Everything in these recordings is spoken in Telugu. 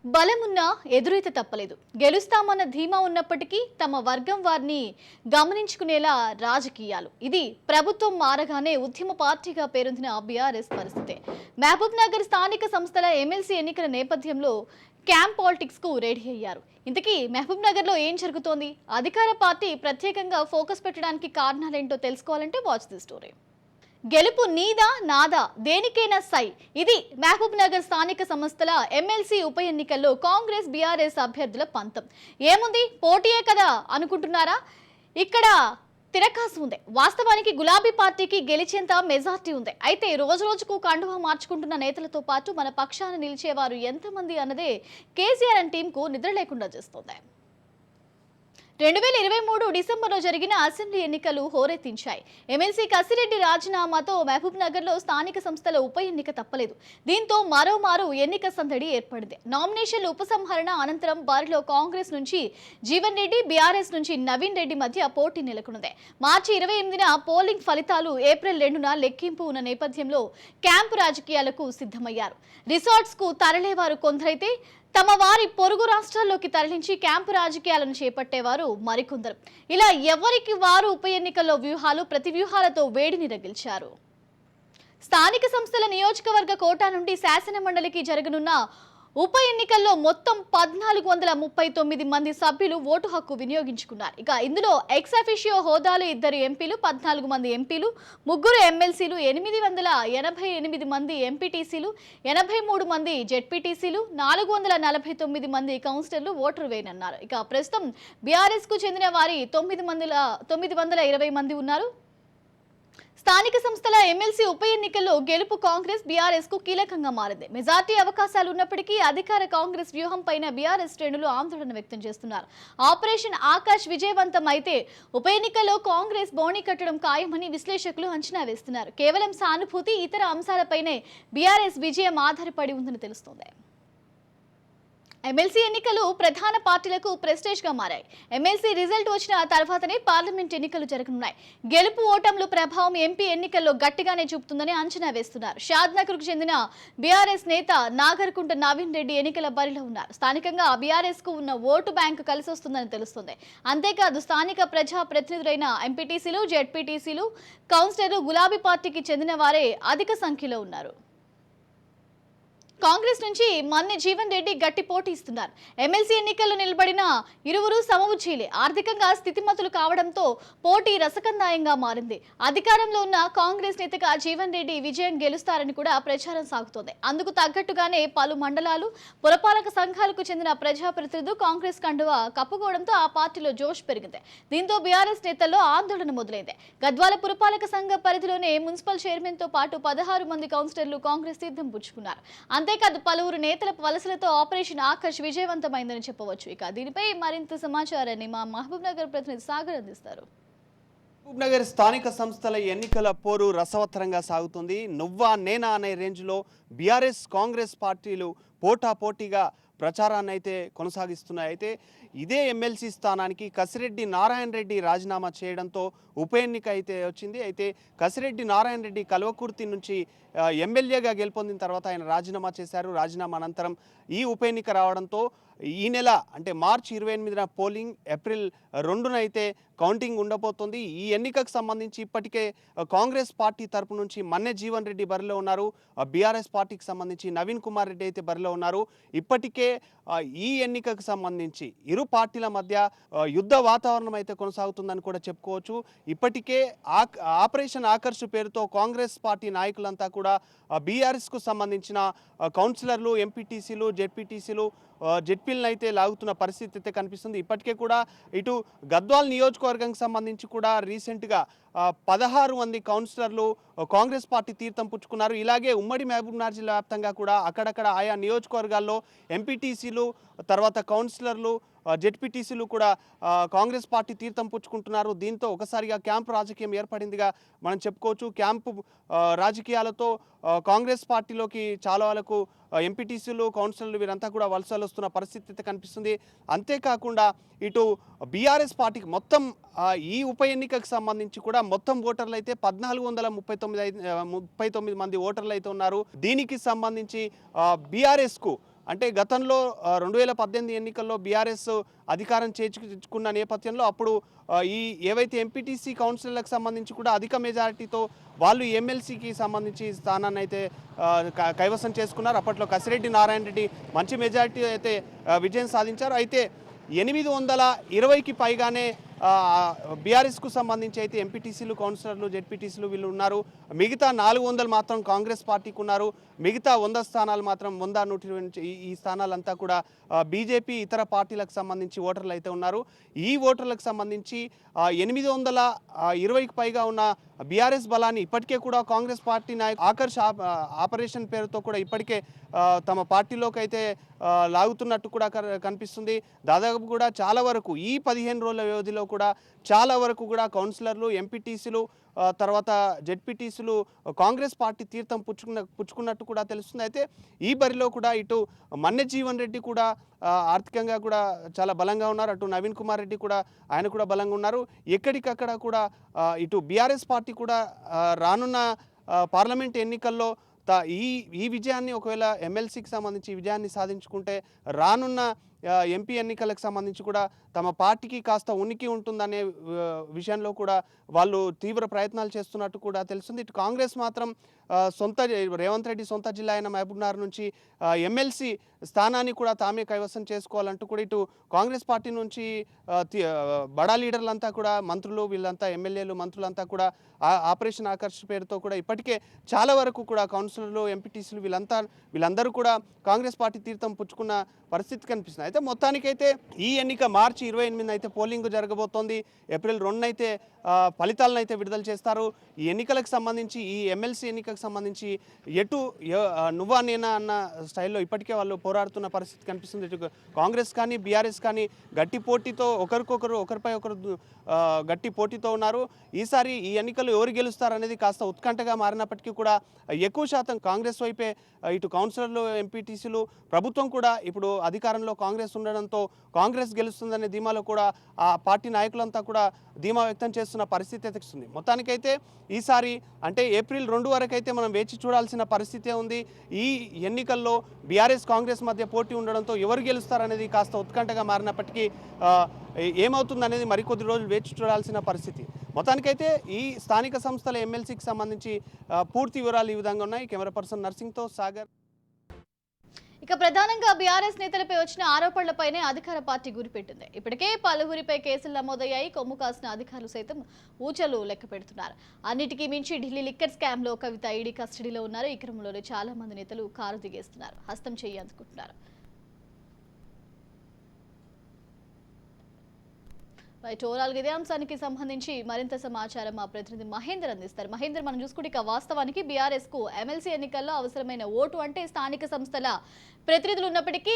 బలమున్నా ఎదురైతే తప్పలేదు. గెలుస్తామన్న ధీమా ఉన్నప్పటికీ తమ వర్గం వారిని గమనించుకునేలా రాజకీయాలు. ఇది ప్రభుత్వం మారగానే ఉద్యమ పార్టీగా పేరొందిన బీఆర్ఎస్ పరిస్థితే. మహబూబ్ నగర్ స్థానిక సంస్థల ఎమ్మెల్సీ ఎన్నికల నేపథ్యంలో క్యాంప్ పాలిటిక్స్ కు రెడీ అయ్యారు. ఇంతకీ మహబూబ్ నగర్ లో ఏం జరుగుతోంది? అధికార పార్టీ ప్రత్యేకంగా ఫోకస్ పెట్టడానికి కారణాలేంటో తెలుసుకోవాలంటే వాచ్ ది స్టోరీ. గెలుపు నీదా నాదా దేనికైనా సై. ఇది మహబూబ్ నగర్ స్థానిక సంస్థల ఎమ్మెల్సీ ఉప ఎన్నికల్లో కాంగ్రెస్ బీఆర్ఎస్ అభ్యర్థుల పంతం. ఏముంది, పోటీయే కదా అనుకుంటున్నారా? ఇక్కడ తిరకాసు ఉంది. వాస్తవానికి గులాబీ పార్టీకి గెలిచేంత మెజార్టీ ఉంది. అయితే రోజు రోజుకు కండువా మార్చుకుంటున్న నేతలతో పాటు మన పక్షాన నిలిచేవారు ఎంతమంది అన్నదే కేసీఆర్ అండ్ టీంకు నిద్ర లేకుండా చేస్తోంది. 2023 డిసెంబర్లో జరిగిన అసెంబ్లీ ఎన్నికలు హోరెత్తించాయి. ఎమ్మెల్సీ కసిరెడ్డి రాజీనామాతో మహబూబ్ నగర్లో స్థానిక సంస్థల ఉప ఎన్నిక తప్పలేదు. దీంతో మరోమారు ఎన్నిక సందడి ఏర్పడింది. నామినేషన్ల ఉపసంహరణ అనంతరం బరిలో కాంగ్రెస్ నుంచి జీవన్ రెడ్డి, బీఆర్ఎస్ నుంచి నవీన్ రెడ్డి మధ్య పోటీ నెలకొంది. మార్చి 28న పోలింగ్ ఫలితాలు, ఏప్రిల్ 2న లెక్కింపు ఉన్న నేపథ్యంలో క్యాంపు రాజకీయాలకు సిద్ధమయ్యారు. రిసార్ట్స్ కు తరలేవారు కొందరైతే తమ వారి పొరుగు రాష్ట్రాల్లోకి తరలించి క్యాంపు రాజకీయాలను చేపట్టేవారు మరికొందరు. ఇలా ఎవరికి వారు ఉప ఎన్నికల్లో వ్యూహాలు, ప్రతి వ్యూహాలతో వేడిని రగిల్చారు. స్థానిక సంస్థల నియోజకవర్గ కోటా నుండి శాసన మండలికి జరగనున్న ఉప ఎన్నికల్లో మొత్తం 1439 మంది సభ్యులు ఓటు హక్కు వినియోగించుకున్నారు. ఇక ఇందులో ఎక్స్ అఫిషియో హోదాలు 2 ఎంపీలు, 14 మంది ఎంపీలు, 3 ఎమ్మెల్సీలు, 888 మంది ఎంపీటీసీలు, 83 మంది జెడ్పీటీసీలు, 449 మంది కౌన్సిలర్లు ఓటరు వేయనున్నారు. ఇక ప్రస్తుతం బీఆర్ఎస్ కు చెందిన వారి 920 మంది ఉన్నారు. స్థానిక సంస్థల ఎమ్మెల్సీ ఉప ఎన్నికల్లో గెలుపు కాంగ్రెస్ బీఆర్ఎస్ కు కీలకంగా మారింది. మెజార్టీ అవకాశాలు ఉన్నప్పటికీ అధికార కాంగ్రెస్ వ్యూహం పైన బీఆర్ఎస్ శ్రేణులు ఆందోళన వ్యక్తం చేస్తున్నారు. ఆపరేషన్ ఆకాష్ విజయవంతం అయితే ఉప ఎన్నికల్లో కాంగ్రెస్ బోణి కట్టడం ఖాయమని విశ్లేషకులు అంచనా వేస్తున్నారు. కేవలం సానుభూతి, ఇతర అంశాలపైనే బీఆర్ఎస్ విజయం ఆధారపడి ఉందని తెలుస్తోంది. ఎమ్మెల్సీ ఎన్నికలు ప్రధాన పార్టీలకు ప్రెస్టేజ్ గా మారాయి. ఎమ్మెల్సీ రిజల్ట్ వచ్చిన తర్వాతనే పార్లమెంట్ ఎన్నికలు జరగనున్నాయి. గెలుపు ఓటంలు ప్రభావం ఎంపీ ఎన్నికల్లో గట్టిగానే చూపుతుందని అంచనా వేస్తున్నారు. షాద్నగర్ కు చెందిన బీఆర్ఎస్ నేత నాగర్కుంట నవీన్ రెడ్డి ఎన్నికల బరిలో ఉన్నారు. స్థానికంగా బీఆర్ఎస్ కు ఉన్న ఓటు బ్యాంకు కలిసి వస్తుందని తెలుస్తుంది. అంతేకాదు స్థానిక ప్రజా ప్రతినిధులైన ఎంపీటీసీలు, జెడ్పీటీసీలు, కౌన్సిలర్లు గులాబీ పార్టీకి చెందిన వారే అధిక సంఖ్యలో ఉన్నారు. కాంగ్రెస్ నుంచి మన్నె జీవన్ రెడ్డి గట్టి పోటీ ఇస్తున్నారు. ఎమ్మెల్సీ ఎన్నికల్లో నిలబడిన ఇరువురు సమవుజ్జీలే. ఆర్థికంగా స్థితిమతులు కావడంతో పోటీ రసకందాయంగా మారింది. అధికారంలో ఉన్న కాంగ్రెస్ నేతగా జీవన్ రెడ్డి విజయం గెలుస్తారని కూడా ప్రచారం సాగుతోంది. అందుకు తగ్గట్టుగానే పలు మండలాలు, పురపాలక సంఘాలకు చెందిన ప్రజాప్రతినిధులు కాంగ్రెస్ కండువా కప్పుకోవడంతో ఆ పార్టీలో జోష్ పెరిగింది. దీంతో బీఆర్ఎస్ నేతల్లో ఆందోళన మొదలైంది. గద్వాల పురపాలక సంఘ పరిధిలోనే మున్సిపల్ చైర్మన్ తో పాటు 16 మంది కౌన్సిలర్లు కాంగ్రెస్ తీర్థం పుచ్చుకున్నారు. అంతేకాదు పలువురు నేతల వలసలతో ఆపరేషన్ ఆకాష్ విజయవంతమైందని చెప్పవచ్చు. ఇక దీనిపై మరింత సమాచారాన్ని మా మహబూబ్ నగర్ ప్రతినిధి సాగర్ అందిస్తారు. మహబూబ్ నగర్ స్థానిక సంస్థల ఎన్నికల పోరు రసవత్తరంగా సాగుతుంది. నువ్వా నేనా అనే రేంజ్లో బీఆర్ఎస్, కాంగ్రెస్ పార్టీలు పోటాపోటీగా ప్రచారాన్ని అయితే కొనసాగిస్తున్నాయి. అయితే ఇదే ఎమ్మెల్సీ స్థానానికి కసిరెడ్డి నారాయణ రెడ్డి రాజీనామా చేయడంతో ఉప ఎన్నిక అయితే వచ్చింది. అయితే కసిరెడ్డి నారాయణ రెడ్డి కల్వకుర్తి నుంచి ఎమ్మెల్యేగా గెలుపొందిన తర్వాత ఆయన రాజీనామా చేశారు. రాజీనామా అనంతరం ఈ ఉప ఎన్నిక రావడంతో ఈ నెల అంటే మార్చి 28న పోలింగ్, ఏప్రిల్ 2న అయితే కౌంటింగ్ ఉండబోతోంది. ఈ ఎన్నికకు సంబంధించి ఇప్పటికే కాంగ్రెస్ పార్టీ తరపు నుంచి మన్నె జీవన్ రెడ్డి బరిలో ఉన్నారు. బీఆర్ఎస్ పార్టీకి సంబంధించి నవీన్ కుమార్ రెడ్డి అయితే బరిలో ఉన్నారు. ఇప్పటికే ఈ ఎన్నికకు సంబంధించి ఇరు పార్టీల మధ్య యుద్ధ వాతావరణం అయితే కొనసాగుతుందని కూడా చెప్పుకోవచ్చు. ఇప్పటికే ఆపరేషన్ ఆకర్ష్ పేరుతో కాంగ్రెస్ పార్టీ నాయకులంతా కూడా బీఆర్ఎస్కు సంబంధించిన కౌన్సిలర్లు, ఎంపీటీసీలు, జెడ్పీటీసీలు, జెడ్పీలను అయితే లాగుతున్న పరిస్థితి అయితే కనిపిస్తుంది. ఇప్పటికే కూడా ఇటు గద్వాల్ నియోజకవర్గానికి సంబంధించి కూడా రీసెంట్గా 16 మంది కౌన్సిలర్లు కాంగ్రెస్ పార్టీ తీర్థం పుచ్చుకున్నారు. ఇలాగే ఉమ్మడి మహబూబ్ నగర్ జిల్లా వ్యాప్తంగా కూడా అక్కడక్కడ ఆయా నియోజకవర్గాల్లో ఎంపీటీసీలు, తర్వాత కౌన్సిలర్లు, జెడ్పీటీసీలు కూడా కాంగ్రెస్ పార్టీ తీర్థం పుచ్చుకుంటున్నారు. దీంతో ఒకసారిగా క్యాంపు రాజకీయం ఏర్పడిందిగా మనం చెప్పుకోవచ్చు. క్యాంపు రాజకీయాలతో కాంగ్రెస్ పార్టీలోకి చాలా వాళ్ళకు ఎంపీటీసీలు, కౌన్సిలర్లు వీరంతా కూడా వలసలు వస్తున్న పరిస్థితి అయితే కనిపిస్తుంది. అంతేకాకుండా ఇటు బీఆర్ఎస్ పార్టీకి మొత్తం ఈ ఉప ఎన్నికకు సంబంధించి కూడా మొత్తం ఓటర్లు అయితే 1439 మంది ఓటర్లు అయితే ఉన్నారు. దీనికి సంబంధించి బీఆర్ఎస్కు అంటే గతంలో 2018 ఎన్నికల్లో బీఆర్ఎస్ అధికారం చేర్చుకున్న నేపథ్యంలో అప్పుడు ఈ ఏవైతే ఎంపీటీసీ కౌన్సిలర్లకు సంబంధించి కూడా అధిక మెజారిటీతో వాళ్ళు ఎమ్మెల్సీకి సంబంధించి స్థానాన్ని అయితే కైవసం చేసుకున్నారు. అప్పట్లో కసిరెడ్డి నారాయణ రెడ్డి మంచి మెజారిటీ అయితే విజయం సాధించారు. అయితే 820కి పైగానే బీఆర్ఎస్కు సంబంధించి అయితే ఎంపీటీసీలు కౌన్సిలర్లు జెడ్పీటీసీలు వీళ్ళు ఉన్నారు. మిగతా 400 మాత్రం కాంగ్రెస్ పార్టీకి ఉన్నారు. మిగతా 100 స్థానాలు మాత్రం 120 ఈ స్థానాలంతా కూడా బీజేపీ ఇతర పార్టీలకు సంబంధించి ఓటర్లు అయితే ఉన్నారు. ఈ ఓటర్లకు సంబంధించి 820కి పైగా ఉన్న బీఆర్ఎస్ బలాన్ని ఇప్పటికే కూడా కాంగ్రెస్ పార్టీ ఆకర్ష్ ఆపరేషన్ పేరుతో కూడా ఇప్పటికే తమ పార్టీలోకి అయితే లాగుతున్నట్టు కూడా కనిపిస్తుంది. దాదాపు కూడా చాలా వరకు ఈ 15 రోజుల వ్యవధిలో కూడా చాలా వరకు కూడా కౌన్సిలర్లు ఎంపీటీసీలు తర్వాత జెడ్పీటీసీలు కాంగ్రెస్ పార్టీ తీర్థం పుచ్చుకున్నట్టు కూడా తెలుస్తుంది. అయితే ఈ బరిలో కూడా ఇటు మన్నె జీవన్ రెడ్డి కూడా ఆర్థికంగా కూడా చాలా బలంగా ఉన్నారు. అటు నవీన్ కుమార్ రెడ్డి కూడా ఆయన కూడా బలంగా ఉన్నారు. ఎక్కడికక్కడ కూడా ఇటు బీఆర్ఎస్ పార్టీ కూడా రానున్న పార్లమెంట్ ఎన్నికల్లో ఈ విజయాన్ని ఒకవేళ ఎమ్మెల్సీకి సంబంధించి విజయాన్ని సాధించుకుంటే రానున్న ఎంపీ ఎన్నికలకు సంబంధించి కూడా తమ పార్టీకి కాస్త ఉనికి ఉంటుందనే విషయంలో కూడా వాళ్ళు తీవ్ర ప్రయత్నాలు చేస్తున్నట్టు కూడా తెలుస్తుంది. ఇటు కాంగ్రెస్ మాత్రం రేవంత్ రెడ్డి సొంత జిల్లా అయిన మహబూబ్నగర్ నుంచి ఎమ్మెల్సీ స్థానాన్ని కూడా తామే కైవసం చేసుకోవాలంటూ కూడా ఇటు కాంగ్రెస్ పార్టీ నుంచి బడా లీడర్లంతా కూడా మంత్రులు వీళ్ళంతా ఎమ్మెల్యేలు మంత్రులంతా కూడా ఆపరేషన్ ఆకర్ష్ పేరుతో కూడా ఇప్పటికే చాలా వరకు కూడా కౌన్సిలర్లు ఎంపీటీసీలు వీళ్ళందరూ కూడా కాంగ్రెస్ పార్టీ తీర్థం పుచ్చుకున్న పరిస్థితి కనిపిస్తుంది. అయితే మొత్తానికైతే ఈ ఎన్నిక మార్చి 28 అయితే పోలింగ్ జరగబోతోంది. ఏప్రిల్ 2 అయితే ఫలితాలను అయితే విడుదల చేస్తారు. ఈ ఎన్నికలకు సంబంధించి ఈ ఎమ్మెల్సీ ఎన్నికకు సంబంధించి నువ్వా నేనా అన్న స్టైల్లో ఇప్పటికే వాళ్ళు పోరాడుతున్న పరిస్థితి కనిపిస్తుంది. ఇటు కాంగ్రెస్ కానీ బీఆర్ఎస్ కానీ గట్టి పోటీతో ఒకరిపై ఒకరు గట్టి పోటీతో ఉన్నారు. ఈసారి ఈ ఎన్నికలు ఎవరు గెలుస్తారనేది కాస్త ఉత్కంఠగా మారినప్పటికీ కూడా ఎక్కువ శాతం కాంగ్రెస్ వైపే ఇటు కౌన్సిలర్లు ఎంపీటీసీలు ప్రభుత్వం కూడా ఇప్పుడు అధికారంలో కాంగ్రెస్ ఉండడంతో కాంగ్రెస్ గెలుస్తుందనే ధీమాలో కూడా ఆ పార్టీ నాయకులంతా కూడా ధీమా వ్యక్తం చేస్తున్న పరిస్థితి ఎదుగుతుంది. మొత్తానికైతే ఈసారి అంటే ఏప్రిల్ 2 వరకు అయితే మనం వేచి చూడాల్సిన పరిస్థితే ఉంది. ఈ ఎన్నికల్లో బీఆర్ఎస్ కాంగ్రెస్ మధ్య పోటీ ఉండడంతో ఎవరు గెలుస్తారనేది కాస్త ఉత్కంఠగా మారినప్పటికీ ఏమవుతుందనేది మరికొద్ది రోజులు వేచి చూడాల్సిన పరిస్థితి. మొత్తానికైతే ఈ స్థానిక సంస్థల ఎమ్మెల్సీకి సంబంధించి పూర్తి వివరాలు ఈ విధంగా ఉన్నాయి. కెమెరా పర్సన్ నర్సింగ్తో సాగర్. ఇక ప్రధానంగా బీఆర్ఎస్ నేతలపై వచ్చిన ఆరోపణలపైనే అధికార పార్టీ గురిపెట్టింది. ఇప్పటికే పలువురిపై కేసులు నమోదయ్యాయి. కొమ్ము కాసిన అధికారులు సైతం ఊచలు లెక్క పెడుతున్నారు. అన్నిటికీ మించి ఢిల్లీ లిక్కర్ స్కామ్ లో కవిత ఈడీ కస్టడీలో ఉన్నారు. ఈ క్రమంలోనే చాలా మంది నేతలు కారు దిగేస్తున్నారు, హస్తం చేయి అందుకుంటున్నారు. ఓవరాల్ ఇదే అంశానికి సంబంధించి మరింత సమాచారం మా ప్రతినిధి మహేందర్ అందిస్తారు. మహేందర్, మనం చూసుకుంటే ఇక వాస్తవానికి బీఆర్ఎస్ కు ఎమ్మెల్సీ ఎన్నికల్లో అవసరమైన ఓటు అంటే స్థానిక సంస్థల ప్రతినిధులు ఉన్నప్పటికీ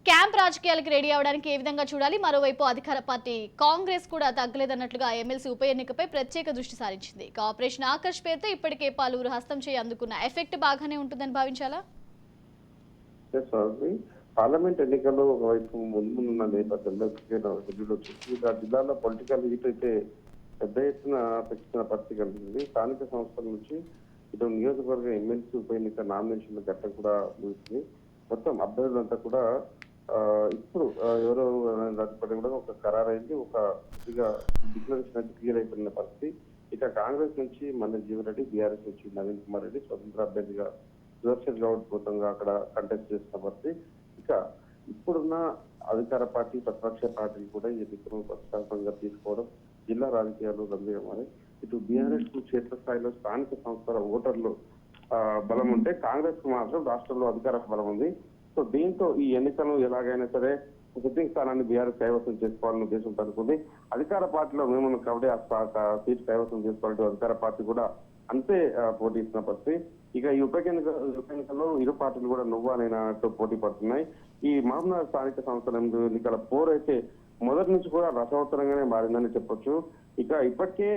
క్యాంప్ రాజకీయాలకు రెడీ అవడానికి ఏ విధంగా చూడాలి? మరోవైపు అధికార పార్టీ కాంగ్రెస్ కూడా తగ్గలేదన్నట్లుగా ఎమ్మెల్సీ ఉప ఎన్నికపై ప్రత్యేక దృష్టి సారించింది. ఇక ఆపరేషన్ ఆకర్ష్ పేరుతో ఇప్పటికే పలువురు హస్తం చేయి అందుకున్న ఎఫెక్ట్ బాగానే ఉంటుందని భావించాలా? పార్లమెంట్ ఎన్నికల్లో ఒకవైపు ముందున్న నేపథ్యంలో జిల్లాలో పొలిటికల్ హీట్ అయితే పెద్ద ఎత్తున పెంచుతున్న పరిస్థితి కనిపిస్తుంది. స్థానిక సంస్థల నుంచి ఇటు నియోజకవర్గ ఎమ్మెల్సీ ఉప ఎన్నిక నామినేషన్ల ఘట్టం కూడా ముగిసింది. మొత్తం అభ్యర్థులంతా కూడా ఇప్పుడు ఎవరో రాజపడి కూడా ఒక ఖరారైంది, ఒక డిక్లరేషన్ అయితే క్లియర్ అయిపోయిన పరిస్థితి. ఇక కాంగ్రెస్ నుంచి మన్నె జీవన్ రెడ్డి, బీఆర్ఎస్ నుంచి నవీన్ కుమార్ రెడ్డి స్వతంత్ర అభ్యర్థిగా సుదర్శన్ గౌడ్ పూర్తంగా అక్కడ కంటెస్ట్ చేస్తున్న పరిస్థితి. ఇక ఇప్పుడున్న అధికార పార్టీ ప్రతిపక్ష పార్టీలు కూడా ఈ ఎన్నికలను ప్రతిష్టాత్మకంగా తీసుకోవడం జిల్లా రాజకీయాలు గంభీరమని ఇటు బీఆర్ఎస్ కు క్షేత్రస్థాయిలో స్థానిక సంస్థల ఓటర్లు బలం ఉంటే కాంగ్రెస్ కు మాత్రం రాష్ట్రంలో అధికార బలం ఉంది. సో దీంతో ఈ ఎన్నికలను ఎలాగైనా సరే సిట్టింగ్ స్థానాన్ని బీఆర్ఎస్ కైవసం చేసుకోవాలని ఉద్దేశంతో అనుకుంది. అధికార పార్టీలో మేము కాబట్టి ఆ సీట్ కైవసం చేసుకోవాలంటే అధికార పార్టీ కూడా అంతే పోటీ ఇస్తున్న పరిస్థితి. ఇక ఈ ఉప ఎన్నికల్లో ఇరు పార్టీలు కూడా నువ్వా నేనా పోటీ పడుతున్నాయి. ఈ మహబూబ్నగర్ స్థానిక సంస్థల ఎన్నికల పోరు అయితే మొదటి నుంచి కూడా రసవత్తరంగానే మారిందని చెప్పొచ్చు. ఇక ఇప్పటికే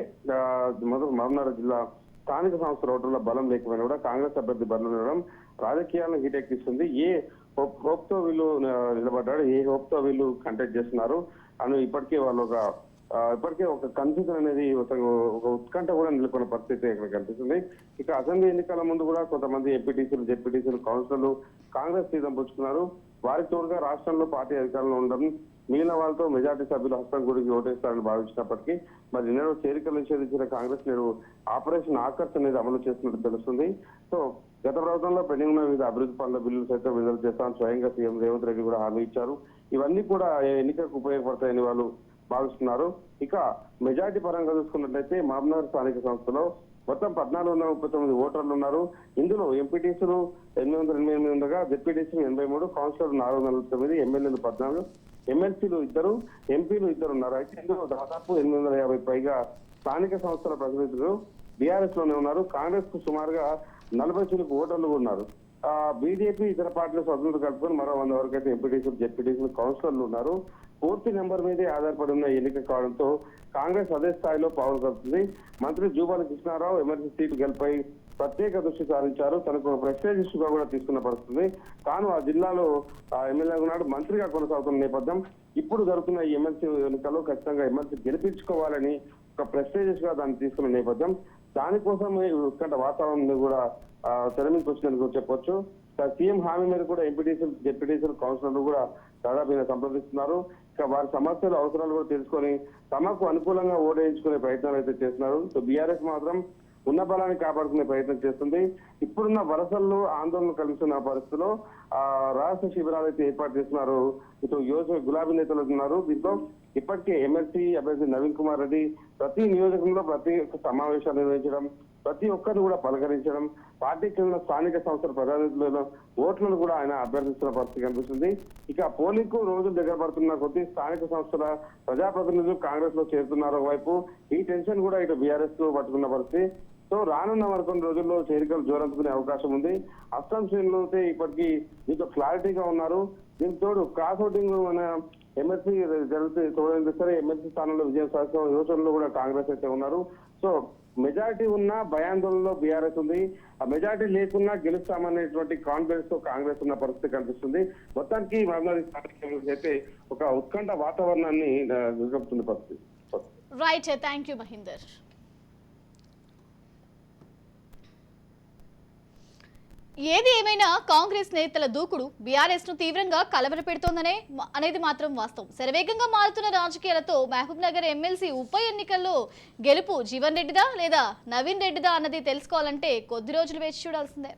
మహబూబ్నగర్ జిల్లా స్థానిక సంస్థల ఓటర్ల బలం లేకపోయినా కూడా కాంగ్రెస్ అభ్యర్థి బలం ఉండడం రాజకీయాలను హీటెక్కిస్తుంది. ఏ హోప్ తో వీళ్ళు నిలబడ్డారు, ఏ హోప్ తో వీళ్ళు కంటెక్ట్ చేస్తున్నారు అని ఇప్పటికే వాళ్ళు ఒక ఇప్పటికే ఒక కన్ఫ్యూజన్ అనేది ఒక ఉత్కంఠ కూడా నెలకొన్న పరిస్థితి ఇక్కడ కనిపిస్తుంది. ఇక అసెంబ్లీ ఎన్నికల ముందు కూడా కొంతమంది ఎంపీటీసీలు, జెడ్పీటీసీలు, కౌన్సిలర్లు కాంగ్రెస్ తీర్థం పుచ్చుకున్నారు. వారికి తోడుగా రాష్ట్రంలో పార్టీ అధికారంలో ఉండడం, మిగిలిన వాళ్ళతో మెజార్టీ సభ్యులు హస్తం గుడికి ఓటేస్తారని భావించినప్పటికీ మరి నిన్న చేరికలు నిషేధించిన కాంగ్రెస్ నేడు ఆపరేషన్ ఆకర్ష్ అనేది అమలు చేస్తున్నట్టు తెలుస్తుంది. సో గత ప్రభుత్వంలో పెండింగ్ ఉన్న వివిధ అభివృద్ధి పనుల బిల్లులు సైతం విడుదల చేస్తామని స్వయంగా సీఎం రేవంత్ రెడ్డి కూడా హామీ ఇచ్చారు. ఇవన్నీ కూడా ఎన్నికలకు ఉపయోగపడతాయని వాళ్ళు భావిస్తున్నారు. ఇక మెజార్టీ పరంగా చూసుకున్నట్లయితే మహబూబ్నగర్ స్థానిక సంస్థలో మొత్తం 1439 ఓటర్లు ఉన్నారు. ఇందులో ఎంపీటీసీలు 888 ఉండగా, జెడ్పీటీసీలు 83, కౌన్సిలర్లు 449, ఎమ్మెల్యేలు 14, ఎమ్మెల్సీలు 2, ఎంపీలు 2 ఉన్నారు. అయితే ఇందులో దాదాపు 850 పైగా స్థానిక సంస్థల ప్రతినిధులు బీఆర్ఎస్ లోనే ఉన్నారు. కాంగ్రెస్ కు సుమారుగా 40 చిలుకు ఓటర్లు ఉన్నారు. బీజేపీ ఇతర పార్టీల స్వతంత్రం కలుపుకొని మరో 100 వరకు అయితే ఎంపీటీసీలు, జెడ్పీటీసీలు, కౌన్సిలర్లు ఉన్నారు. పూర్తి నెంబర్ మీదే ఆధారపడి ఉన్న ఎన్నిక కావడంతో కాంగ్రెస్ అదే స్థాయిలో పావులు కలుపుతుంది. మంత్రి జూపాలి కృష్ణారావు ఎమ్మెల్సీ సీటు గెలుపై ప్రత్యేక దృష్టి సారించారు. తనకు ప్రెస్టేజ్ ఇష్యూగా కూడా తీసుకున్న పరిస్థితి. తాను ఆ జిల్లాలో ఎమ్మెల్యేగా ఉన్నాడు, మంత్రిగా కొనసాగుతున్న నేపథ్యం ఇప్పుడు జరుగుతున్న ఈ ఎమ్మెల్సీ ఎన్నికల్లో ఖచ్చితంగా ఎమ్మెల్సీ గెలిపించుకోవాలని ఒక ప్రెస్టేజియస్ గా దాన్ని తీసుకున్న నేపథ్యం. దానికోసం ఉత్కంఠ వాతావరణం కూడా తెర మీదకి వచ్చిందని చెప్పొచ్చు. సీఎం హామీ మేరకు కూడా ఎంపీటీసీలు, జెడ్పీటీసీలు, కౌన్సిలర్లు కూడా దాదాపు సంప్రదిస్తున్నారు. ఇక వారి సమస్యలు, అవసరాలు కూడా తెలుసుకొని తమకు అనుకూలంగా ఓటేయించుకునే ప్రయత్నాలు అయితే చేస్తున్నారు. సో బీఆర్ఎస్ మాత్రం ఉన్న బలాన్ని కాపాడుకునే ప్రయత్నం చేస్తుంది. ఇప్పుడున్న వలసల్లో ఆందోళన కలిగిస్తున్న పరిస్థితిలో రాష్ట్ర శిబిరాలు అయితే ఏర్పాటు చేస్తున్నారు. ఇటు యువజన గులాబీ నేతలు ఉన్నారు. దీంతో ఇప్పటికే ఎమ్మెల్సీ అభ్యర్థి నవీన్ కుమార్ రెడ్డి ప్రతి నియోజకంలో ప్రతి ఒక్క సమావేశాలు నిర్వహించడం, ప్రతి ఒక్కరిని కూడా పలకరించడం, పార్టీకి చెందిన స్థానిక సంస్థల ప్రజానిధుల ఓట్లను కూడా ఆయన అభ్యర్థిస్తున్న పరిస్థితి కనిపిస్తుంది. ఇక పోలింగ్ కు రోజులు దగ్గర పడుతున్న కొద్ది స్థానిక సంస్థల ప్రజాప్రతినిధులు కాంగ్రెస్ లో చేరుతున్నారు. ఒకవైపు ఈ టెన్షన్ కూడా ఇటు బీఆర్ఎస్ కు పట్టుకున్న పరిస్థితి. సో రానున్న మరికొన్ని రోజుల్లో చేరికలు జోరందుకునే అవకాశం ఉంది. అస్సాం శ్రేణులు అయితే ఇప్పటికీ దీంతో క్లారిటీగా ఉన్నారు. దీనికి తోడు క్రాస్ ఓటింగ్ మన ఎమ్మెల్సీ జరిగితే తోడైంది సరే ఎమ్మెల్సీ స్థానంలో విజయం సాధించిన యోచనలో కూడా కాంగ్రెస్ అయితే ఉన్నారు. సో మెజారిటీ ఉన్న భయాందోళనలో బీఆర్ఎస్ ఉంది. ఆ మెజారిటీ లేకున్నా గెలుస్తామనేటువంటి కాన్ఫిడెన్స్ తో కాంగ్రెస్ ఉన్న పరిస్థితి కనిపిస్తుంది. మొత్తానికి మహబూబ్నగర్ అయితే ఒక ఉత్కంఠ వాతావరణాన్ని నిలబడుతున్న పరిస్థితి. Right, thank you Mahender. ఏది ఏమైనా కాంగ్రెస్ నేతల దూకుడు బీఆర్ఎస్ ను తీవ్రంగా అనేది మాత్రం వాస్తవం. శరవేగంగా మారుతున్న రాజకీయాలతో మహబూబ్ నగర్ ఎమ్మెల్సీ ఉప ఎన్నికల్లో గెలుపు జీవన్ రెడ్డిదా లేదా నవీన్ రెడ్డిదా అన్నది తెలుసుకోవాలంటే కొద్ది రోజులు వేచి చూడాల్సిందే.